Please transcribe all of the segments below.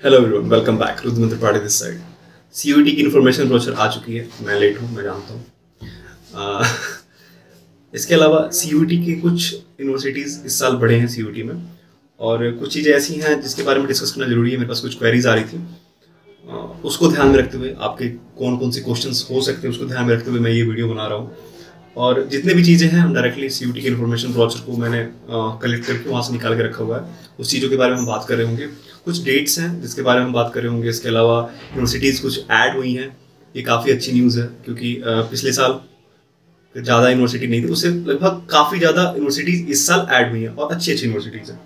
Hello everyone, welcome back. Rudra Tripathi this side. CUET की information brochure आ चुकी है। मैं लेट हूँ, मैं जानता हूँ। इसके अलावा सीयूईटी के कुछ यूनिवर्सिटीज़ इस साल बढ़े हैं सीयूईटी में, और कुछ चीज़ें ऐसी हैं जिसके बारे में डिस्कस करना जरूरी है। मेरे पास कुछ क्वेरीज आ रही थी, उसको ध्यान में रखते हुए, आपके कौन कौन से क्वेश्चंस हो सकते हैं उसको ध्यान में रखते हुए मैं ये वीडियो बना रहा हूँ। और जितने भी चीज़ें हैं डायरेक्टली सीयूईटी के इन्फॉर्मेशन ब्रोशर को मैंने कलेक्ट करके वहाँ से निकाल के रखा हुआ है। उस चीज़ों के बारे में हम बात कर रहे होंगे। कुछ डेट्स हैं जिसके बारे में हम बात कर रहे होंगे। इसके अलावा यूनिवर्सिटीज़ कुछ ऐड हुई हैं, ये काफ़ी अच्छी न्यूज़ है, क्योंकि पिछले साल ज़्यादा यूनिवर्सिटी नहीं थी, उससे लगभग काफ़ी ज़्यादा यूनिवर्सिटीज़ इस साल ऐड हुई हैं और अच्छी अच्छी यूनिवर्सिटीज़ हैं।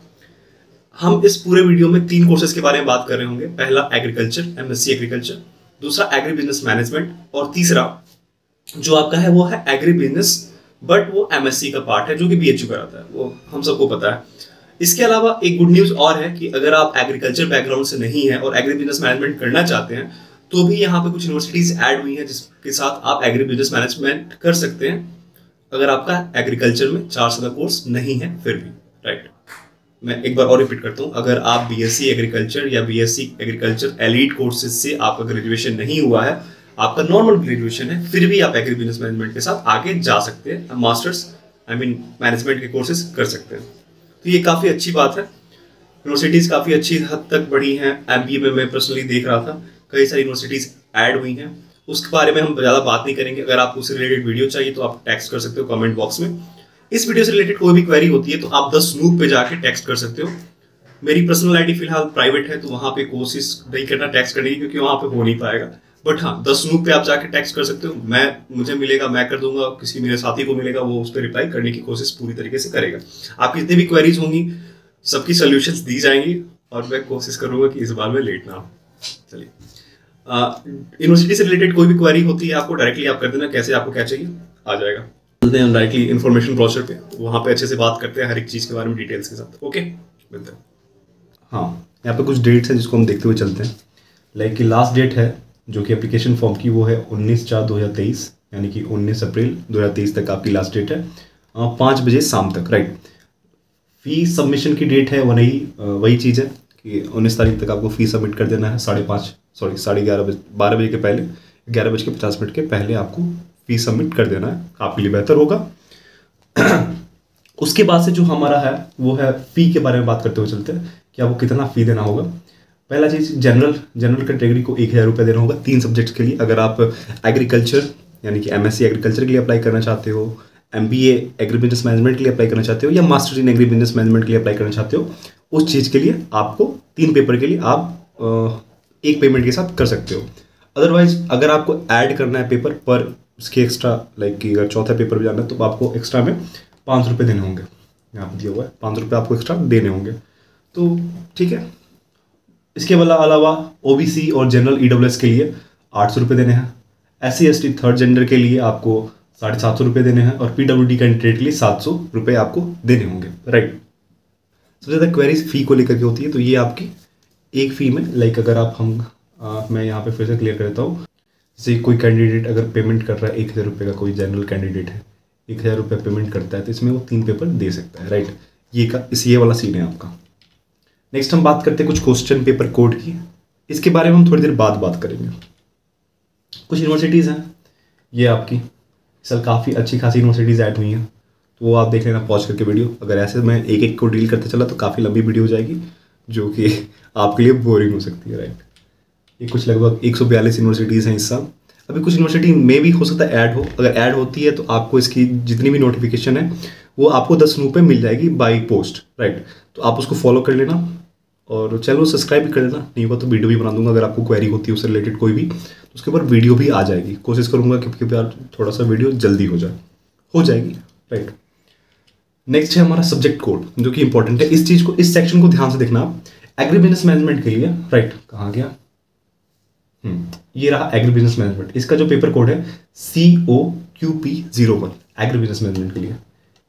हम इस पूरे वीडियो में 3 कोर्सेज के बारे में बात कर रहे होंगे। पहला एग्रीकल्चर, एमएससी एग्रीकल्चर, दूसरा एग्री बिजनेस मैनेजमेंट, और तीसरा जो आपका है वो है एग्री बिजनेस, बट वो एमएससी का पार्ट है जो कि बीएचयू कराता है, वो हम सबको पता है। इसके अलावा एक गुड न्यूज़ और है कि अगर आप एग्रीकल्चर बैकग्राउंड से नहीं है और एग्री बिजनेस मैनेजमेंट करना चाहते हैं तो भी यहाँ पे कुछ यूनिवर्सिटीज ऐड हुई हैं जिसके साथ आप एग्री बिजनेस मैनेजमेंट कर सकते हैं, अगर आपका एग्रीकल्चर में 4 साल का कोर्स नहीं है फिर भी। राइट, मैं एक बार और रिपीट करता हूँ, अगर आप बीएससी एग्रीकल्चर या बीएससी एग्रीकल्चर एलीट कोर्सेज से आपका ग्रेजुएशन नहीं हुआ है, आपका नॉर्मल ग्रेजुएशन है, फिर भी आप एग्री बिजनेस मैनेजमेंट के साथ आगे जा सकते हैं, मास्टर्स मैनेजमेंट के कोर्सेज कर सकते हैं। तो ये काफ़ी अच्छी बात है। यूनिवर्सिटीज़ काफ़ी अच्छी हद तक बढ़ी हैं। एमबीए में मैं पर्सनली देख रहा था, कई सारी यूनिवर्सिटीज़ ऐड हुई हैं, उसके बारे में हम ज़्यादा बात नहीं करेंगे। अगर आपको उससे रिलेटेड वीडियो चाहिए तो आप टेक्स्ट कर सकते हो कमेंट बॉक्स में। इस वीडियो से रिलेटेड कोई भी क्वेरी होती है तो आप द स्नूप पे जाके टेक्स्ट कर सकते हो। मेरी पर्सनल आईडी फिलहाल प्राइवेट है, तो वहाँ पे कोशिश नहीं करना टेक्स्ट करने की, क्योंकि वहाँ पे हो नहीं पाएगा। बट हाँ, 10 स्नूप पे आप जाके टेक्स्ट कर सकते हो। मुझे मिलेगा, मैं कर दूंगा, किसी मेरे साथी को मिलेगा, वो उस पर रिप्लाई करने की कोशिश पूरी तरीके से करेगा। आपकी जितनी भी क्वेरीज होंगी सबकी सोल्यूशंस दी जाएंगी, और मैं कोशिश करूंगा कि इस बार में लेट ना हो। चलिए, यूनिवर्सिटी से रिलेटेड कोई भी क्वेरी होती है आपको डायरेक्टली आप कर देना, कैसे आपको क्या चाहिए आ जाएगा। चलते हैं डायरेक्टली इन्फॉर्मेशन ब्रोशर पे, वहाँ पे अच्छे से बात करते हैं हर एक चीज़ के बारे में डिटेल्स के साथ। ओके, मिलते हैं। हाँ, यहाँ पे कुछ डेट्स हैं जिसको हम देखते हुए चलते हैं। लाइक कि लास्ट डेट है जो कि एप्लीकेशन फॉर्म की, वो है 19/4/2023, यानी कि 19 अप्रैल 2023 तक आपकी लास्ट डेट है, 5 बजे शाम तक। राइट, फी सबमिशन की डेट है वही चीज़ है कि 19 तारीख तक आपको फी सबमिट कर देना है। 11:30 बजे, 12 बजे के पहले, 11:50 के पहले आपको फी सबमिट कर देना है, आपके लिए बेहतर होगा। उसके बाद से जो हमारा है वो है फ़ी के बारे में बात करते हुए चलते हैं कि आपको कितना फ़ी देना होगा। पहला चीज़, जनरल कैटेगरी को 1000 रुपये देना होगा 3 सब्जेक्ट्स के लिए। अगर आप एग्रीकल्चर यानी कि एमएससी एग्रीकल्चर के लिए अप्लाई करना चाहते हो, एमबीए एग्री बिजनेस मैनेजमेंट के लिए अप्लाई करना चाहते हो, या master in agri business management के लिए अप्लाई करना चाहते हो, उस चीज़ के लिए आपको 3 पेपर के लिए आप एक पेमेंट के साथ कर सकते हो। अदरवाइज अगर आपको ऐड करना है पेपर पर, उसके एक्स्ट्रा, लाइक कि अगर चौथा पेपर भी जाना है तो आपको एक्स्ट्रा में 5 रुपये देने होंगे। यहाँ पर दिया हुआ है 5 रुपये आपको एक्स्ट्रा देने होंगे, तो ठीक है। इसके अलावा ओबीसी और जनरल ईडब्ल्यूएस के लिए 800 रुपये देने हैं। SC ST थर्ड जेंडर के लिए आपको 750 रुपये देने हैं, और PWD कैंडिडेट के लिए 700 रुपये आपको देने होंगे। राइट, सबसे ज़्यादा क्वेरीज फ़ी को लेकर के होती है, तो ये आपकी एक फ़ी में, लाइक अगर मैं यहाँ पे फिर से क्लियर कर देता हूँ। जैसे कोई कैंडिडेट अगर पेमेंट कर रहा है 1000 रुपये का, कोई जनरल कैंडिडेट है 1000 रुपये पेमेंट करता है, तो इसमें वो 3 पेपर दे सकता है। राइट, ये वाला सीन है आपका। नेक्स्ट हम बात करते हैं कुछ क्वेश्चन पेपर कोड की। इसके बारे में हम थोड़ी देर बाद बात करेंगे। कुछ यूनिवर्सिटीज़ हैं, ये आपकी सर काफ़ी अच्छी खासी यूनिवर्सिटीज़ ऐड हुई हैं, तो वो आप देख लेना पॉज करके वीडियो। अगर ऐसे मैं एक एक को डील करते चला तो काफ़ी लंबी वीडियो हो जाएगी, जो कि आपके लिए बोरिंग हो सकती है। राइट, ये कुछ लगभग 142 यूनिवर्सिटीज़ हैं इस साल। अभी कुछ यूनिवर्सिटी में भी हो सकता है ऐड हो, अगर ऐड होती है तो आपको इसकी जितनी भी नोटिफिकेशन है वो आपको 10 पे मिल जाएगी बाई पोस्ट। राइट, तो आप उसको फॉलो कर लेना, और चैनल को सब्सक्राइब भी कर देना। नहीं हुआ तो वीडियो भी बना दूंगा, अगर आपको क्वेरी होती है उससे रिलेटेड कोई भी, तो उसके ऊपर वीडियो भी आ जाएगी। कोशिश करूंगा कि यार थोड़ा सा वीडियो जल्दी हो जाएगी। राइट, नेक्स्ट है हमारा सब्जेक्ट कोड, जो कि इंपॉर्टेंट है। इस सेक्शन को ध्यान से देखना आप। एग्री बिजनेस मैनेजमेंट के लिए, राइट कहाँ गया, ये रहा एग्री बिजनेस मैनेजमेंट। इसका जो पेपर कोड है COQP01, एग्री बिजनेस मैनेजमेंट के लिए,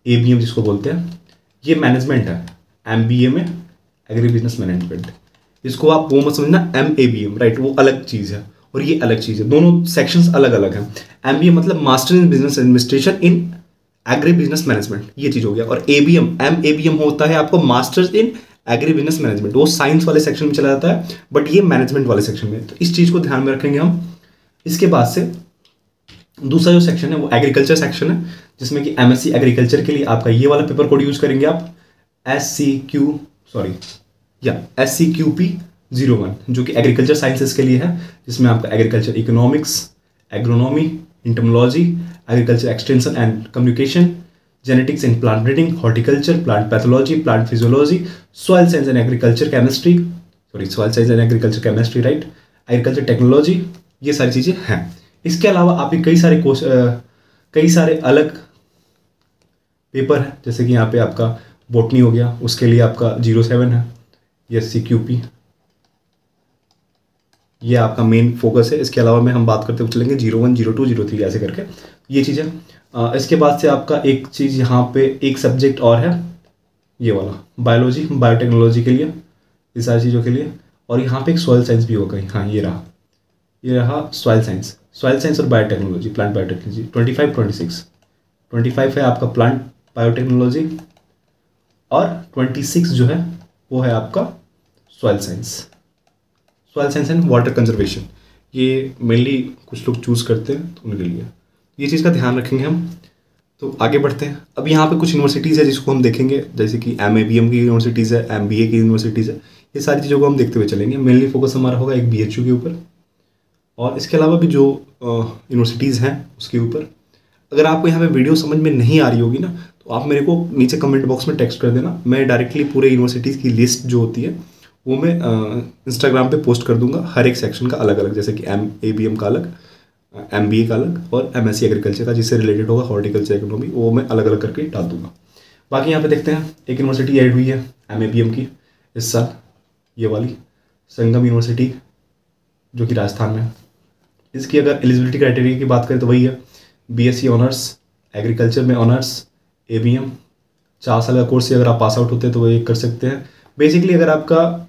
ABM जिसको बोलते हैं। ये मैनेजमेंट है, MBA में एग्री बिजनेस मैनेजमेंट। इसको आप वो मत समझना MABM, राइट, वो अलग चीज़ है और ये अलग चीज़ है, दोनों सेक्शंस अलग अलग हैं। MBA मतलब master in business administration in agri business management, ये चीज़ हो गया। और MABM होता है आपको masters in agri business management, वो साइंस वाले सेक्शन में चला जाता है, बट ये मैनेजमेंट वाले सेक्शन में, तो इस चीज़ को ध्यान में रखेंगे हम। इसके बाद से दूसरा जो सेक्शन है वो एग्रीकल्चर सेक्शन है, जिसमें कि एमएससी एग्रीकल्चर के लिए आपका ये वाला पेपर कोड यूज करेंगे आप, SCQP01, जो कि एग्रीकल्चर साइंसेस के लिए है, जिसमें आपका agriculture economics, agronomy, entomology, agriculture extension and communication, genetics and plant breeding, horticulture, plant pathology, plant physiology, soil science and agriculture chemistry, right, agriculture technology, ये सारी चीज़ें हैं। इसके अलावा आपके कई सारे अलग पेपर हैं, जैसे कि यहाँ पे आपका बोटनी हो गया, उसके लिए आपका 07 है, ये SCQP, ये आपका मेन फोकस है। इसके अलावा में हम बात करते हुए चलेंगे 01, 02, 03 ऐसे करके ये चीज़ें। इसके बाद से आपका एक चीज़ यहाँ पे एक सब्जेक्ट और है, ये वाला बायोलॉजी, बायोटेक्नोलॉजी के लिए, ये सारी चीज़ों के लिए। और यहाँ पे एक सॉइल साइंस भी होगा, हाँ ये रहा सॉइल साइंस और बायोटेक्नोलॉजी, प्लांट बायोटेक्नोलॉजी। 25 है आपका प्लांट बायोटेक्नोलॉजी, और 26 जो है वो है आपका soil science and water conservation. ये मेनली कुछ लोग चूज़ करते हैं, तो उनके लिए ये चीज़ का ध्यान रखेंगे हम। तो आगे बढ़ते हैं। अब यहाँ पे कुछ यूनिवर्सिटीज़ है जिसको हम देखेंगे, जैसे कि MABM की यूनिवर्सिटीज़ है, MBA की यूनिवर्सिटीज़ है, ये सारी चीज़ों को हम देखते हुए चलेंगे। मेनली फोकस हमारा होगा एक BHU के ऊपर, और इसके अलावा भी जो यूनिवर्सिटीज़ हैं उसके ऊपर। अगर आपको यहाँ पे वीडियो समझ में नहीं आ रही होगी ना, तो आप मेरे को नीचे कमेंट बॉक्स में टेक्स्ट कर देना, मैं डायरेक्टली पूरे यूनिवर्सिटीज़ की लिस्ट जो होती है वो मैं इंस्टाग्राम पे पोस्ट कर दूंगा, हर एक सेक्शन का अलग अलग, जैसे कि MABM का अलग, MBA का अलग, और MSc एग्रीकल्चर का जिससे रिलेटेड होगा हॉर्टिकल्चर इकोनॉमी, वो मैं अलग अलग करके डाल दूंगा। बाकी यहाँ पे देखते हैं, एक यूनिवर्सिटी ऐड हुई है MABM की इस साल, ये वाली संगम यूनिवर्सिटी, जो कि राजस्थान में है। इसकी अगर एलिजिबिलिटी क्राइटेरिया की बात करें तो वही है BSc ऑनर्स, एग्रीकल्चर में ऑनर्स, ABM, 4 साल का कोर्स से अगर आप पास आउट होते हैं तो वो ये कर सकते हैं। बेसिकली अगर आपका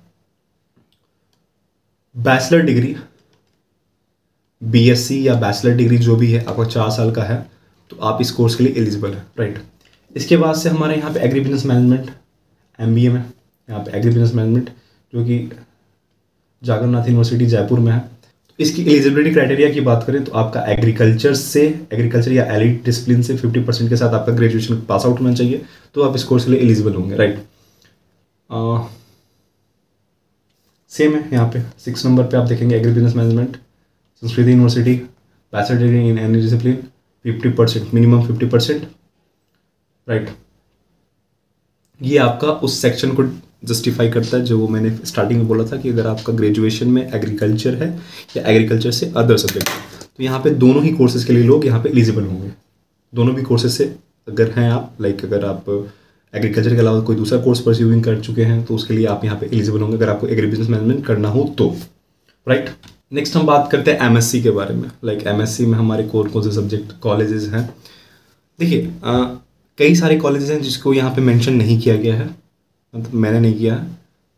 बैचलर डिग्री, BSc या बैचलर डिग्री जो भी है आपका 4 साल का है, तो आप इस कोर्स के लिए एलिजिबल है, राइट। इसके बाद से हमारे यहाँ पे एग्री बिजनेस मैनेजमेंट MBA में, यहाँ पे एग्री बिजनेस मैनेजमेंट जो कि जागरनाथ यूनिवर्सिटी जयपुर में है। तो इसकी एलिजिबिलिटी क्राइटेरिया की बात करें तो आपका एग्रीकल्चर या एलिड डिसिप्लिन से 50% के साथ आपका ग्रेजुएशन पास आउट होना चाहिए, तो आप इस कोर्स के लिए एलिजिबल होंगे, राइट। सेम है यहाँ पे 6 नंबर पे आप देखेंगे agri business management, Sanskrit university, bachelor degree in any discipline, 50%, minimum 50%, right. ये आपका उस सेक्शन को जस्टिफाई करता है जो मैंने स्टार्टिंग में बोला था कि अगर आपका ग्रेजुएशन में एग्रीकल्चर है या एग्रीकल्चर से अदर सब्जेक्ट है, तो यहाँ पे दोनों ही कोर्सेज के लिए लोग यहाँ पे एलिजिबल होंगे। दोनों भी कोर्सेज से अगर हैं आप, लाइक अगर आप एग्रीकल्चर के अलावा कोई दूसरा कोर्स परस्यूइंग कर चुके हैं तो उसके लिए आप यहाँ पे एलिजिबल होंगे, अगर आपको एग्री बिजनेस मैनेजमेंट करना हो तो, राइट। नेक्स्ट हम बात करते हैं MSc के बारे में। लाइक MSc में हमारे कौन कौन से सब्जेक्ट कॉलेजेस हैं। देखिए कई सारे कॉलेजेस हैं जिसको यहाँ पे मेंशन नहीं किया गया है, मतलब मैंने नहीं किया है।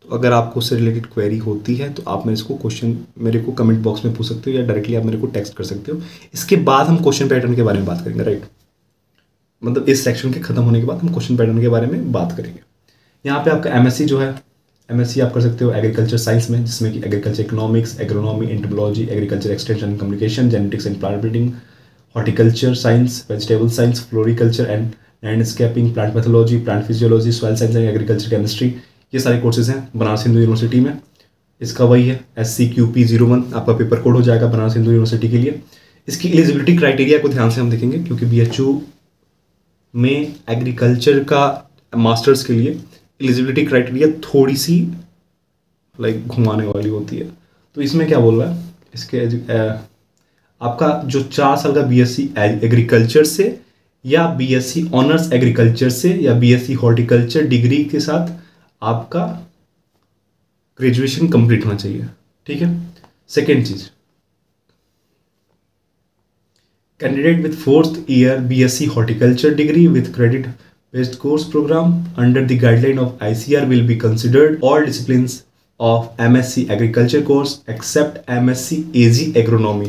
तो अगर आपको उससे रिलेटेड क्वेरी होती है तो आप मेरे को कमेंट बॉक्स में पूछ सकते हो, या डायरेक्टली आप मेरे को टेक्स्ट कर सकते हो। इसके बाद हम क्वेश्चन पैटर्न के बारे में बात करेंगे, राइट। मतलब इस सेक्शन के खत्म होने के बाद हम क्वेश्चन पैटर्न के बारे में बात करेंगे। यहाँ पे आपका MSc जो है, MSc आप कर सकते हो एग्रीकल्चर साइंस में, जिसमें कि agriculture economics, agronomy, entomology, agriculture extension and communication, genetics and plant breeding, horticulture science, vegetable science, floriculture and landscaping, plant pathology, plant physiology, soil science and agriculture chemistry, ये सारे courses हैं Banaras Hindu university में। इसका वही है SCQP01 आपका paper code हो जाएगा बनारस हिंदू यूनिवर्सिटी के लिए। इसकी एलिजिबिलिटी क्राइटेरिया को ध्यान से हम देखेंगे, क्योंकि BHU में एग्रीकल्चर का मास्टर्स के लिए एलिजिबिलिटी क्राइटेरिया थोड़ी सी लाइक घुमाने वाली होती है। तो इसमें क्या बोल रहा है, इसके आपका जो 4 साल का BSc एग्रीकल्चर से या BSc ऑनर्स एग्रीकल्चर से या BSc हॉर्टिकल्चर डिग्री के साथ आपका ग्रेजुएशन कंप्लीट होना चाहिए, ठीक है। सेकेंड चीज, candidate with 4th year BSc horticulture degree with credit based course program under the guideline of ICR will be considered all disciplines of MSc agriculture course except MSc AG agronomy।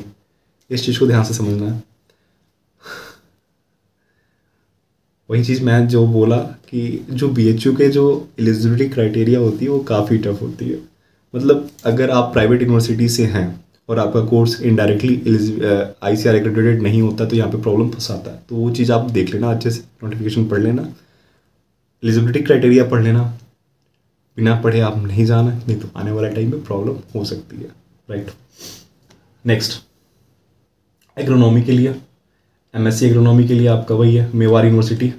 इस चीज को ध्यान से समझना है। वही चीज़ मैं जो बोला कि जो BHU के जो एलिजिबिलिटी क्राइटेरिया होती है वो काफ़ी टफ होती है। मतलब अगर आप प्राइवेट यूनिवर्सिटी से हैं और आपका कोर्स इनडायरेक्टली ICAR एक्रेडिटेड नहीं होता तो यहाँ पे प्रॉब्लम फंसाता है। तो वो चीज़ आप देख लेना अच्छे से, नोटिफिकेशन पढ़ लेना, एलिजिबिलिटी क्राइटेरिया पढ़ लेना। बिना पढ़े आप नहीं जाना, नहीं तो आने वाले टाइम में प्रॉब्लम हो सकती है, राइट। नेक्स्ट, एग्रोनॉमी के लिए, MSc एग्रोनॉमी के लिए आपका वही है मेवाड़ यूनिवर्सिटी।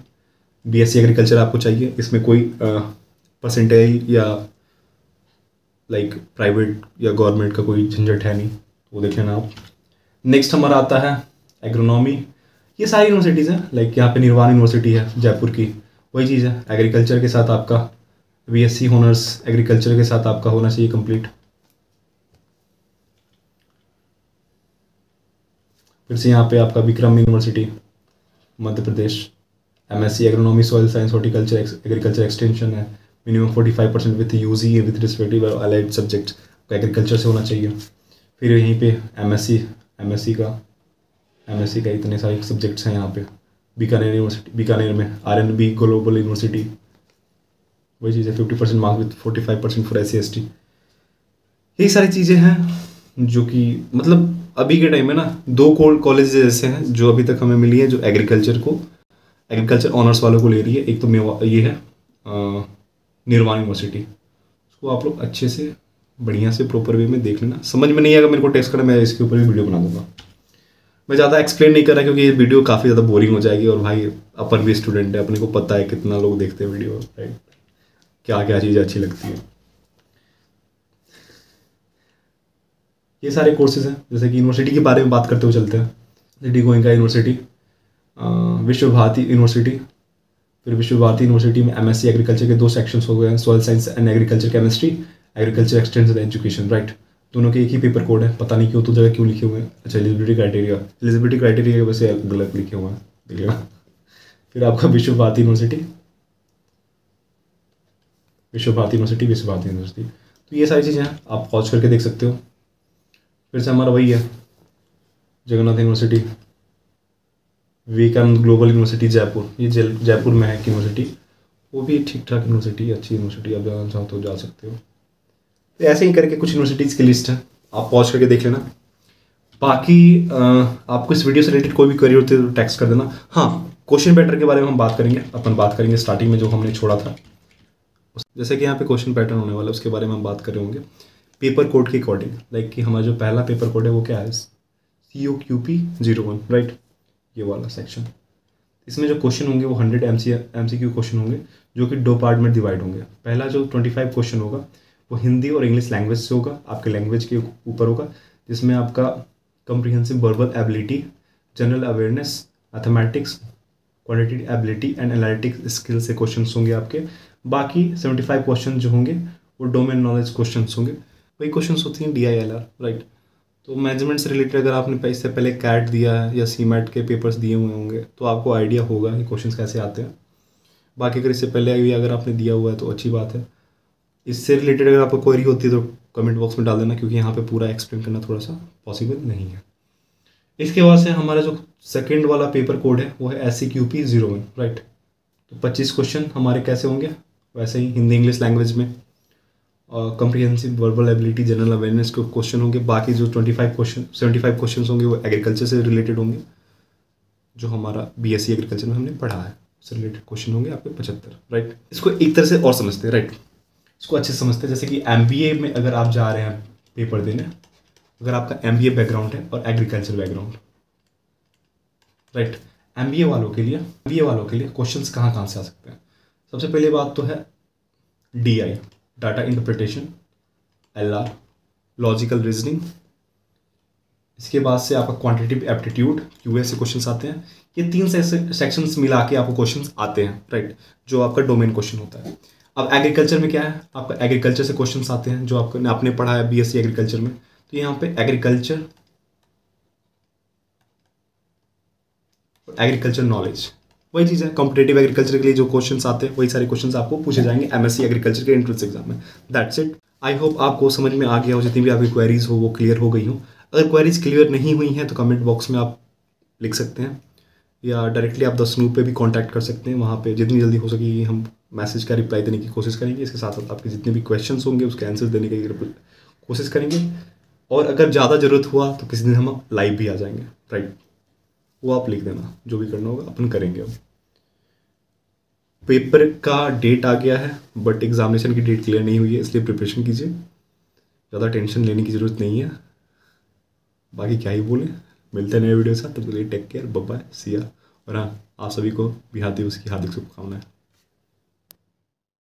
BSc एग्रीकल्चर आपको चाहिए, इसमें कोई परसेंटेज या लाइक प्राइवेट या गवर्नमेंट का कोई झंझट है नहीं, वो देख लेना आप। नेक्स्ट हमारा आता है एग्रोनॉमी। ये सारी यूनिवर्सिटीज़ हैं, लाइक यहाँ पे निर्वाण यूनिवर्सिटी है जयपुर की, वही चीज़ है। एग्रीकल्चर के साथ आपका BSc ऑनर्स एग्रीकल्चर के साथ आपका होना चाहिए कंप्लीट। फिर से यहाँ पे आपका Vikram university Madhya Pradesh, MSc agronomy soil science horticulture agriculture extension है। Minimum 45% with UG with respective allied subject का एग्रीकल्चर से होना चाहिए। फिर यहीं पे MSc का इतने सारे सब्जेक्ट्स हैं यहाँ पे। बीकानेर यूनिवर्सिटी, बीकानेर में RNB ग्लोबल यूनिवर्सिटी, वही चीज़ है। 50% marks with 45% for SC ST। यही सारी चीज़ें हैं जो कि मतलब अभी के टाइम में ना 2 कॉलेज ऐसे हैं जो अभी तक हमें मिली है जो एग्रीकल्चर ऑनर्स वालों को ले रही है। एक तो ये है निर्वाण यूनिवर्सिटी, उसको आप लोग अच्छे से बढ़िया से प्रॉपर वे में देख लेना। समझ में नहीं आएगा मेरे को टेक्स्ट करना, मैं इसके ऊपर भी वीडियो बना दूंगा। मैं ज़्यादा एक्सप्लेन नहीं कर रहा क्योंकि ये वीडियो काफ़ी ज़्यादा बोरिंग हो जाएगी, और भाई अपन भी स्टूडेंट है, अपने को पता है कितना लोग देखते हैं वीडियो, राइट, क्या क्या चीज़ें अच्छी लगती है। ये सारे कोर्सेज हैं। जैसे कि यूनिवर्सिटी के बारे में बात करते हुए चलते हैं। सिटी गोइंका यूनिवर्सिटी, विश्व भारती यूनिवर्सिटी। फिर विश्व भारती यूनिवर्सिटी में MSc एग्रीकल्चर के 2 सेक्शंस हो गए हैं, soil science and agriculture chemistry, agriculture extension education, right. दोनों के एक ही पेपर कोड है, पता नहीं क्यों तो जगह क्यों लिखे हुए हैं। अच्छा, एलिजिबिलिटी क्राइटेरिया वैसे गलत लिखे हुए हैं, देखिएगा। फिर आपका विश्व भारती यूनिवर्सिटी। तो ये सारी चीज़ें हैं, आप पॉज करके देख सकते हो। फिर से हमारा वही है Jagannath university, Vivekananda global university Jaipur, ये जयपुर में है एक यूनिवर्सिटी, वो भी ठीक ठाक यूनिवर्सिटी, अच्छी यूनिवर्सिटी, आप जाना चाहो तो जा सकते हो। तो ऐसे ही करके कुछ यूनिवर्सिटीज़ की लिस्ट है, आप पॉज करके देख लेना। बाकी आपको इस वीडियो से रिलेटेड कोई भी क्वेरी होती है तो टेक्स्ट कर देना। हाँ, क्वेश्चन पैटर्न के बारे में हम बात करेंगे स्टार्टिंग में जो हमने छोड़ा था। जैसे कि यहाँ पे क्वेश्चन पैटर्न होने वाला है, उसके बारे में हम बात कर रहे होंगे पेपर कोड के अकॉर्डिंग। लाइक कि हमारा जो पहला पेपर कोड है वो क्या है, COQP 01, राइट, ये वाला सेक्शन। इसमें जो क्वेश्चन होंगे वो 100 MCQ क्वेश्चन होंगे, जो कि 2 पार्ट में डिवाइड होंगे। पहला जो 25 क्वेश्चन होगा वो हिंदी और इंग्लिश लैंग्वेज से होगा, आपके लैंग्वेज के ऊपर होगा, जिसमें आपका comprehensive verbal ability, general awareness, mathematics, quantitative ability and analytic skill से क्वेश्चन होंगे आपके। बाकी 75 क्वेश्चन जो होंगे वो डोमेन नॉलेज क्वेश्चन होंगे। वही क्वेश्चन होती हैं DILR, राइट। तो मैनेजमेंट से रिलेटेड अगर आपने इससे पहले कैट दिया है या CMAT के पेपर्स दिए हुए होंगे तो आपको आइडिया होगा कि क्वेश्चंस कैसे आते हैं। बाकी अगर इससे पहले भी अगर आपने दिया हुआ है तो अच्छी बात है। इससे रिलेटेड अगर आपको क्वेरी होती है तो कमेंट बॉक्स में डाल देना, क्योंकि यहाँ पे पूरा एक्सप्लेन करना थोड़ा सा पॉसिबल नहीं है। इसके बाद से हमारा जो सेकेंड वाला पेपर कोड है वो है SCQP 01, राइट। तो 25 क्वेश्चन हमारे कैसे होंगे, वैसे ही हिंदी इंग्लिश लैंग्वेज में, comprehensive verbal ability, general awareness के क्वेश्चन होंगे। बाकी जो 75 क्वेश्चन होंगे वो एग्रीकल्चर से रिलेटेड होंगे, जो हमारा BSc एग्रीकल्चर में हमने पढ़ा है उससे रिलेटेड क्वेश्चन होंगे आपके 75, राइट। इसको एक तरह से और समझते हैं, राइट, इसको अच्छे से समझते हैं। जैसे कि MBA में अगर आप जा रहे हैं पेपर देने, अगर आपका MBA बैकग्राउंड है और एग्रीकल्चर बैकग्राउंड, राइट, MBA वालों के लिए क्वेश्चंस कहाँ से आ सकते हैं। सबसे पहले बात तो है DI, data interpretation, LR, logical reasoning. इसके बाद से आपका क्वांटिटेटिव एप्टीट्यूड, QA से क्वेश्चंस आते हैं। ये 3 सेक्शंस मिला के आपको क्वेश्चंस आते हैं, राइट, जो आपका डोमेन क्वेश्चन होता है। अब एग्रीकल्चर में क्या है, आपका एग्रीकल्चर से क्वेश्चंस आते हैं जो आपने पढ़ा है BSc एग्रीकल्चर में। तो यहाँ पे एग्रीकल्चर नॉलेज, वही चीज़ है। कॉम्पिटेटिव एग्रीकल्चर के लिए जो क्वेश्चंस आते हैं वही सारे क्वेश्चंस आपको पूछे जाएंगे MSc एग्रीकल्चर के एंट्रेंस एग्जाम में। That's it. आई होप आपको समझ में आ गया हो, जितनी भी आपकी क्वेरीज हो वो क्लियर हो गई हो। अगर क्वेरीज क्लियर नहीं हुई हैं तो कमेंट बॉक्स में आप लिख सकते हैं, या डायरेक्टली आप द स्नूप पे भी कांटेक्ट कर सकते हैं। वहाँ पे जितनी जल्दी हो सके हम मैसेज का रिप्लाई देने की कोशिश करेंगे। इसके साथ साथ आपके जितने भी क्वेश्चंस होंगे उसके आंसर देने की कोशिश करेंगे। और अगर ज़्यादा ज़रूरत हुआ तो किसी दिन हम लाइव भी आ जाएंगे, राइट। वो आप लिख देना, जो भी करना होगा अपन करेंगे। अब पेपर का डेट आ गया है, बट एग्जामिनेशन की डेट क्लियर नहीं हुई है, इसलिए प्रिपरेशन कीजिए। ज़्यादा टेंशन लेने की ज़रूरत नहीं है। बाकी क्या ही बोले, मिलते हैं नए वीडियो के साथ। तब तक के लिए टेक केयर, बाय बाय, सी या। और हाँ, आप सभी को बिहार दिवस की हार्दिक शुभकामनाएं।